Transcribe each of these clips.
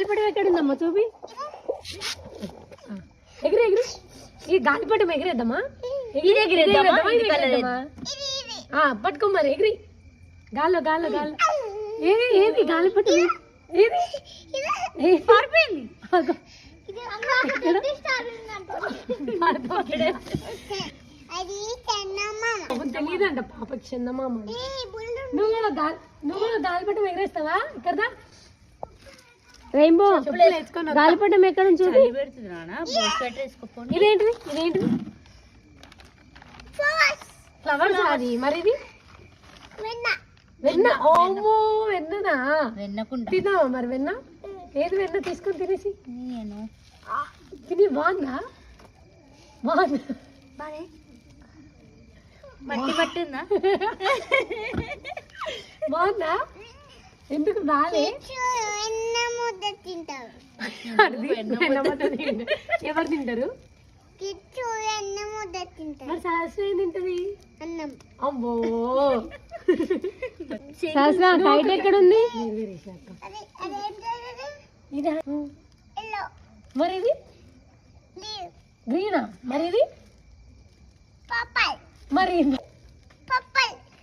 గాలిపటం ఎక్కడుందమ్మా చూపి. ఎగిరి ఎగిరి ఈ గాలిపటం ఎగిరేద్దామా? పట్టుకో మరి ఎగిరి గాల్లో గాల్లో గాల్లో. ఏది ఏది గాలిపటం ఏది పారిపోయింది. తెలియదంట పాపకి చందమామ. నువ్వు కూడా గాలిపటం ఎగరేస్తావా? ఇక్కడ రెయిన్బో గాలిపటం ఎక్కడ నుంచి ఇదేంటిది ఇదేంటిది ఫ్లవర్స్ అది మరి ఇది వెన్న. ఓమో వెన్ననా తిన్నావా మరి వెన్న? ఏది వెన్న తీసుకొని తినేసి తిని బాగుందా? బాగుందా? మట్టి పట్టిందా? బాగుందా? ఎందుకు బాలే? ఎవరు తింటారు? మరి శాస్త్రం ఏం తింటది? అబ్బో శాస్త్ర కైట్ ఎక్కడుంది? మరి ఇది గ్రీనా? మరి ఇది మరి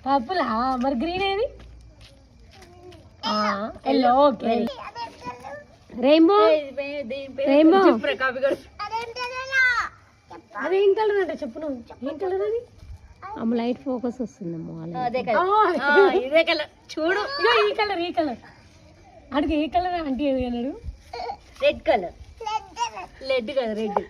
పర్పులా? మరి గ్రీన్ ఏది? ఎల్లో. ఓకే రెయిన్బో రెయిన్బో అదేం కలర్ అంటే చెప్పు నువ్వు. ఏం కలర్ అది? అమ్మ లైట్ ఫోకస్ వస్తుందమ్మా. ఇదే కలర్ చూడు. ఈ కలర్ ఈ కలర్ అడుగు. ఏ కలర్ అంటే ఏది అన్నాడు? Red colour. రెడ్ కదా రెడ్.